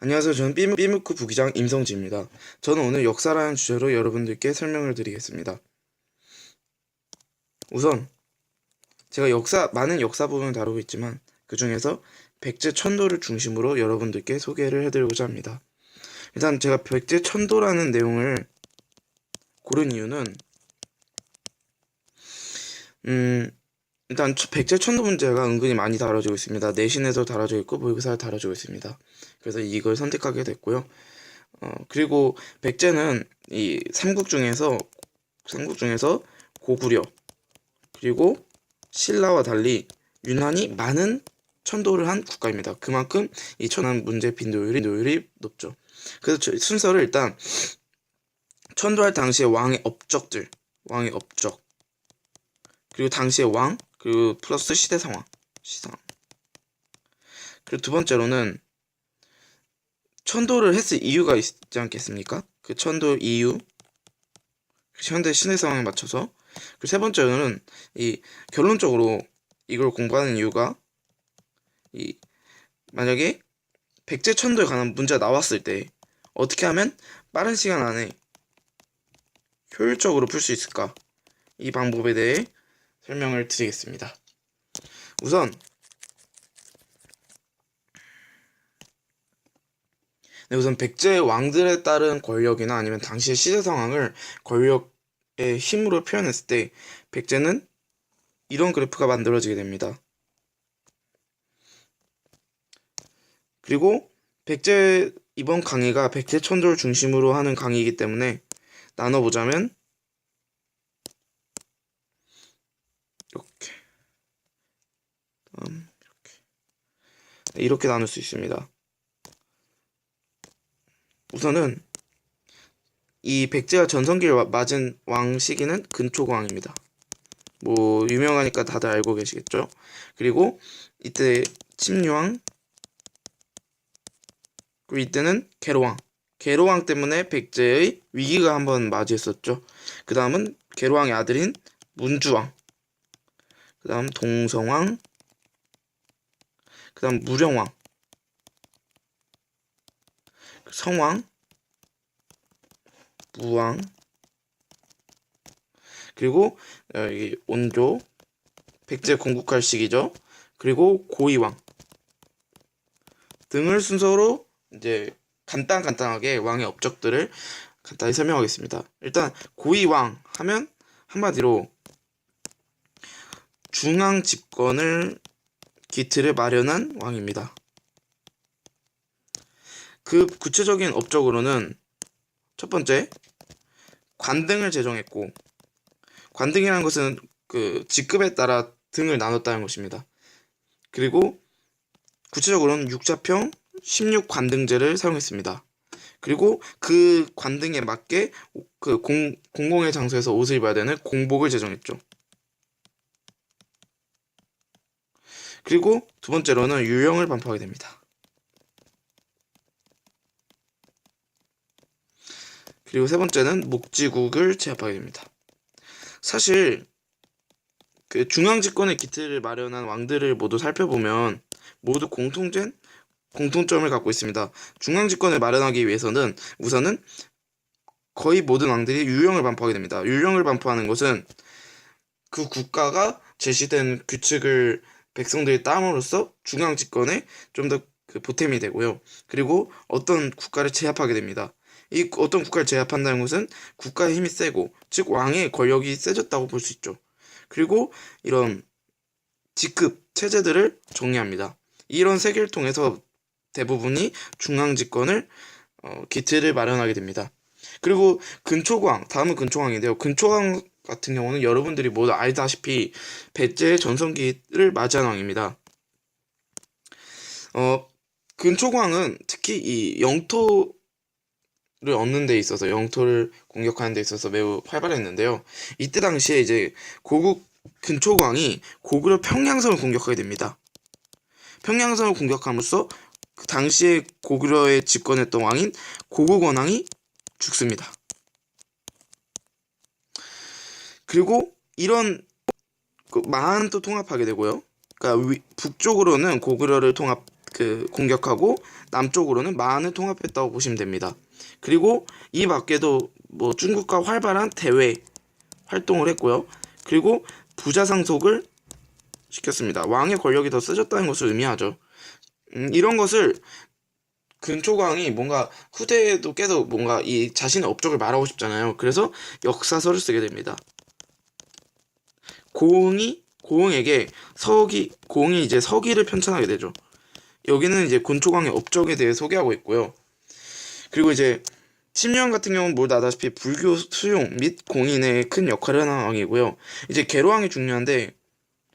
안녕하세요. 저는 삐무크 부기장 임성지입니다. 저는 오늘 역사라는 주제로 여러분들께 설명을 드리겠습니다. 우선 제가 많은 역사 부분을 다루고 있지만 그 중에서 백제천도를 중심으로 여러분들께 소개를 해드리고자 합니다. 일단 제가 백제천도라는 내용을 고른 이유는 일단 백제천도 문제가 은근히 많이 다뤄지고 있습니다. 내신에서 다뤄져 있고 모의고사에 다뤄지고 있습니다. 그래서 이걸 선택하게 됐고요. 그리고 백제는 이 삼국 중에서 고구려 그리고 신라와 달리 유난히 많은 천도를 한 국가입니다. 그만큼 이 천안 문제 빈도율이 높죠. 그래서 순서를 일단 천도할 당시의 왕의 업적 그리고 당시의 왕 그리고 플러스 시대 상황. 그리고 두 번째로는 천도를 했을 이유가 있지 않겠습니까? 그 천도 이유, 현대 시대 상황에 맞춰서. 그리고 세 번째로는 이 결론적으로 이걸 공부하는 이유가 만약에 백제천도에 관한 문제가 나왔을 때 어떻게 하면 빠른 시간 안에 효율적으로 풀 수 있을까? 이 방법에 대해 설명을 드리겠습니다. 우선 백제 왕들에 따른 권력이나 아니면 당시의 시대 상황을 권력의 힘으로 표현했을 때 백제는 이런 그래프가 만들어지게 됩니다. 그리고 이번 강의가 백제천도를 중심으로 하는 강의이기 때문에 나눠보자면 이렇게 나눌 수 있습니다. 우선은 이 백제가 전성기를 맞은 왕 시기는 근초고왕입니다. 뭐 유명하니까 다들 알고 계시겠죠. 그리고 이때 침류왕, 그리고 이때는 계로왕 때문에 백제의 위기가 한번 맞이했었죠. 그 다음은 계로왕의 아들인 문주왕, 그 다음 동성왕, 그 다음 무령왕, 성왕, 무왕, 그리고 여기 온조, 백제 건국할 시기죠. 그리고 고이왕 등을 순서로 이제 간단하게 왕의 업적들을 간단히 설명하겠습니다. 일단 고이왕 하면 한마디로 중앙 집권을 기틀을 마련한 왕입니다. 그 구체적인 업적으로는 첫 번째, 관등을 제정했고, 관등이라는 것은 그 직급에 따라 등을 나눴다는 것입니다. 그리고 구체적으로는 육자평 16관등제를 사용했습니다. 그리고 그 관등에 맞게 그 공공의 장소에서 옷을 입어야 되는 공복을 제정했죠. 그리고 두 번째로는 유령을 반포하게 됩니다. 그리고 세 번째는 목지국을 제압하게 됩니다. 사실 그 중앙집권의 기틀을 마련한 왕들을 모두 살펴보면 모두 공통점을 갖고 있습니다. 중앙집권을 마련하기 위해서는 우선은 거의 모든 왕들이 유령을 반포하게 됩니다. 유령을 반포하는 것은 그 국가가 제시된 규칙을 백성들이 따름으로써 중앙집권에 좀 더 그 보탬이 되고요. 그리고 어떤 국가를 제압하게 됩니다. 이 어떤 국가를 제압한다는 것은 국가의 힘이 세고, 즉 왕의 권력이 세졌다고 볼 수 있죠. 그리고 이런 직급 체제들을 정리합니다. 이런 세계를 통해서 대부분이 중앙집권을 기틀을 마련하게 됩니다. 그리고 다음은 근초광인데요. 근초광 같은 경우는 여러분들이 모두 알다시피 백제의 전성기를 맞이한 왕입니다. 근초광은 특히 이 영토를 얻는 데 있어서, 영토를 공격하는 데 있어서 매우 활발했는데요. 이때 당시에 이제 근초광이 고구려 평양성을 공격하게 됩니다. 평양성을 공격함으로써 그 당시에 고구려에 집권했던 왕인 고국원왕이 죽습니다. 그리고 이런 마한도 통합하게 되고요. 그러니까 북쪽으로는 고구려를 공격하고 남쪽으로는 만을 통합했다고 보시면 됩니다. 그리고 이 밖에도 뭐 중국과 활발한 대외 활동을 했고요. 그리고 부자 상속을 시켰습니다. 왕의 권력이 더 세졌다는 것을 의미하죠. 이런 것을 근초광이 뭔가 후대에도 계속 뭔가 이 자신의 업적을 말하고 싶잖아요. 그래서 역사서를 쓰게 됩니다. 고흥이 이제 서기를 편찬하게 되죠. 여기는 이제 근초광의 업적에 대해 소개하고 있고요. 그리고 이제 심유한 같은 경우는 모두 아다시피 불교 수용 및 공인에 큰 역할을 하는 왕이고요. 이제 계로왕이 중요한데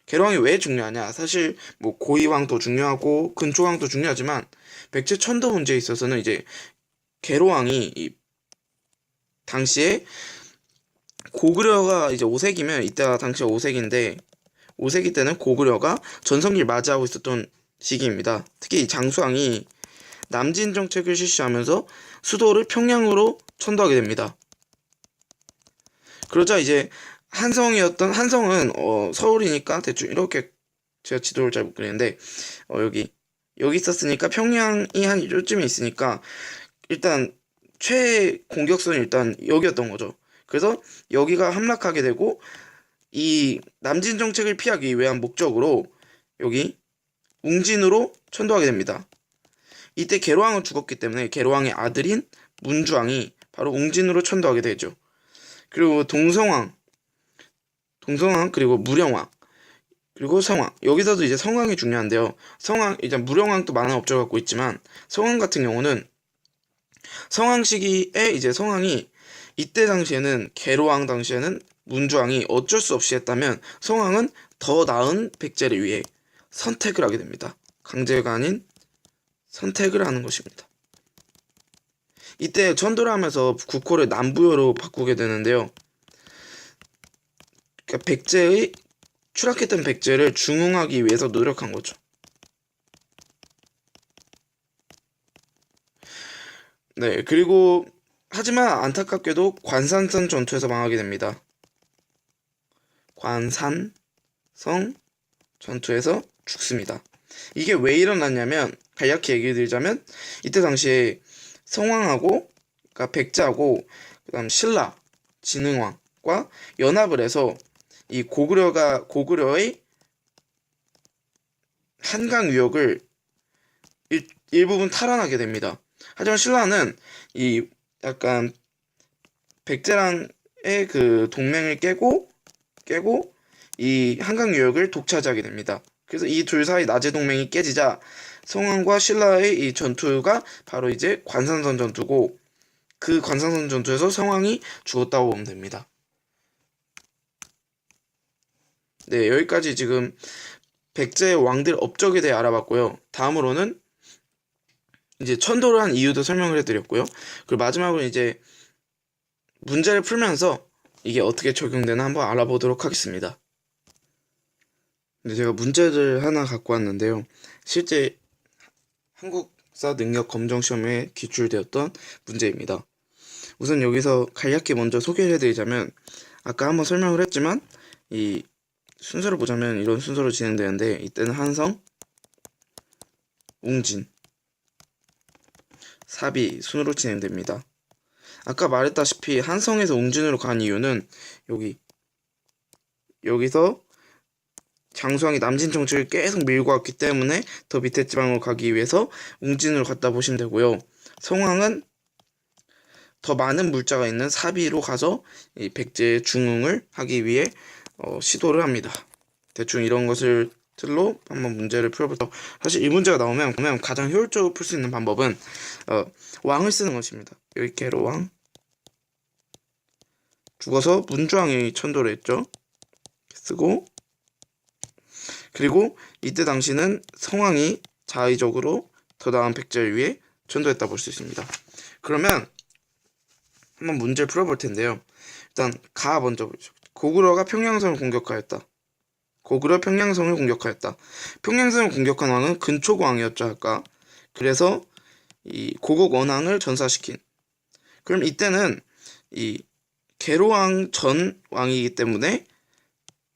계로왕이 왜 중요하냐? 사실 뭐 고이왕도 중요하고 근초왕도 중요하지만 백제 천도 문제에 있어서는 이제 계로왕이 당시에 고구려가 이제 5세기면 이때가 당시 5세기인데 5세기 때는 고구려가 전성기를 맞이하고 있었던 시기입니다. 특히 이 장수왕이 남진 정책을 실시하면서 수도를 평양으로 천도하게 됩니다. 그러자 이제 한성은 서울이니까 대충 이렇게 제가 지도를 잘 못 그리는데 여기 있었으니까 평양이 한 요쯤에 있으니까 일단 최 공격선이 일단 여기였던 거죠. 그래서 여기가 함락하게 되고 이 남진 정책을 피하기 위한 목적으로 여기 웅진으로 천도하게 됩니다. 이때 계로왕은 죽었기 때문에 계로왕의 아들인 문주왕이 바로 웅진으로 천도하게 되죠. 그리고 동성왕 그리고 무령왕 그리고 성왕, 여기서도 이제 성왕이 중요한데요. 이제 무령왕도 많은 업적을 갖고 있지만 성왕 같은 경우는 성왕 시기에 이제 성왕이 이때 당시에는 계로왕 당시에는 문주왕이 어쩔 수 없이 했다면 성왕은 더 나은 백제를 위해 선택을 하게 됩니다. 강제가 아닌 선택을 하는 것입니다. 이때 천도를 하면서 국호를 남부여로 바꾸게 되는데요. 그러니까 추락했던 백제를 중흥하기 위해서 노력한 거죠. 네, 그리고 하지만 안타깝게도 관산성 전투에서 망하게 됩니다. 관산성 전투에서 죽습니다. 이게 왜 일어났냐면 간략히 얘기 드리자면 이때 당시에 성왕하고 그러니까 백제하고 그다음 신라 진흥왕과 연합을 해서 이 고구려의 한강 유역을 일부분 탈환하게 됩니다. 하지만 신라는 이 약간 백제랑의 그 동맹을 깨고 이 한강 유역을 독차지하게 됩니다. 그래서 이 둘 사이 나제 동맹이 깨지자 성왕과 신라의 이 전투가 바로 이제 관산선 전투고 그 관산선 전투에서 성왕이 죽었다고 보면 됩니다. 네, 여기까지 지금 백제의 왕들 업적에 대해 알아봤고요. 다음으로는 이제 천도를 한 이유도 설명을 해드렸고요. 그리고 마지막으로 이제 문제를 풀면서 이게 어떻게 적용되나 한번 알아보도록 하겠습니다. 근데 제가 문제를 하나 갖고 왔는데요. 실제 한국사 능력 검정 시험에 기출되었던 문제입니다. 우선 여기서 간략히 먼저 소개를 해드리자면 아까 한번 설명을 했지만 이 순서를 보자면 이런 순서로 진행되는데 이때는 한성, 웅진, 사비 순으로 진행됩니다. 아까 말했다시피 한성에서 웅진으로 간 이유는 여기서 장수왕이 남진 정책을 계속 밀고 왔기 때문에 더 밑에 지방으로 가기 위해서 웅진으로 갔다 보시면 되고요. 성왕은 더 많은 물자가 있는 사비로 가서 이 백제의 중흥을 하기 위해 시도를 합니다. 대충 이런 것을 틀로 한번 문제를 풀어보죠. 사실 이 문제가 나오면 가장 효율적으로 풀 수 있는 방법은 왕을 쓰는 것입니다. 여기 계로왕 죽어서 문주왕이 천도를 했죠. 쓰고 그리고 이때 당시는 성왕이 자의적으로 더 나은 백제를 위해 천도했다 볼 수 있습니다. 그러면 한번 문제를 풀어볼 텐데요. 일단 먼저 보죠. 고구려가 평양성을 공격하였다. 평양성을 공격한 왕은 근초고왕이었죠 아까. 그래서 이 고국 원왕을 전사시킨. 그럼 이때는 이 계로왕 전 왕이기 때문에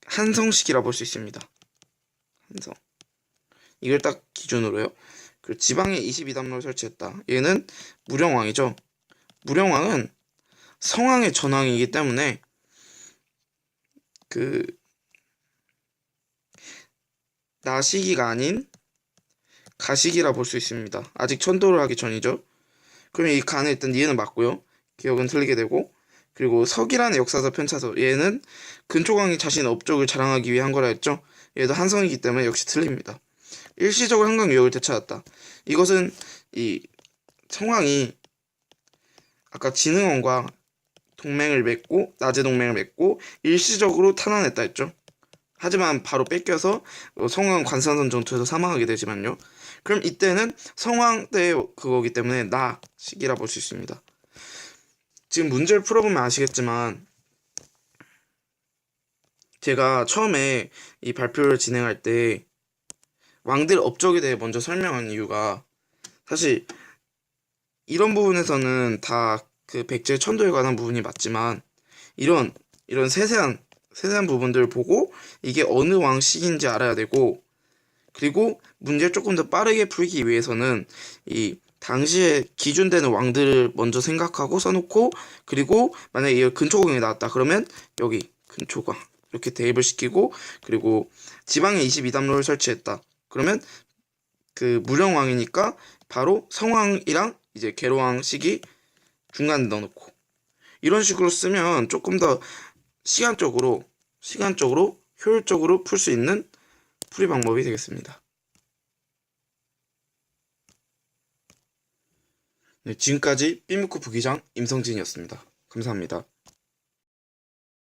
한성식이라 볼 수 있습니다. 한성. 이걸 딱 기준으로요. 그리고 지방에 22담로를 설치했다. 얘는 무령왕이죠. 무령왕은 성왕의 전왕이기 때문에 그 나시기가 아닌 가시기라 볼 수 있습니다. 아직 천도를 하기 전이죠. 그러면 이 간에 일단 얘는 맞고요. 기억은 틀리게 되고, 그리고 석이라는 역사서 편차서, 얘는 근초광이 자신의 업적을 자랑하기 위해 한 거라 했죠. 얘도 한성이기 때문에 역시 틀립니다. 일시적으로 한강 유역을 되찾았다. 이것은 이 성왕이 아까 진흥원과 동맹을 맺고 낮의 동맹을 맺고 일시적으로 탄환했다 했죠. 하지만 바로 뺏겨서 성왕 관산선 전투에서 사망하게 되지만요. 그럼 이때는 성왕 때의 그거기 때문에 나 시기라 볼 수 있습니다. 지금 문제를 풀어보면 아시겠지만 제가 처음에 이 발표를 진행할 때 왕들 업적에 대해 먼저 설명한 이유가 사실 이런 부분에서는 다 그 백제 천도에 관한 부분이 맞지만 이런 세세한 부분들을 보고 이게 어느 왕식인지 알아야 되고, 그리고 문제를 조금 더 빠르게 풀기 위해서는 이 당시에 기준되는 왕들을 먼저 생각하고 써놓고, 그리고 만약에 이 근초광이 나왔다 그러면 여기 근초광 이렇게 대입을 시키고, 그리고 지방에 22담로를 설치했다 그러면 그 무령왕이니까 바로 성왕이랑 이제 계로왕 시기 중간에 넣어놓고, 이런 식으로 쓰면 조금 더 시간적으로 효율적으로 풀 수 있는 풀이 방법이 되겠습니다. 네, 지금까지 삐무크 부기장 임성진이었습니다. 감사합니다.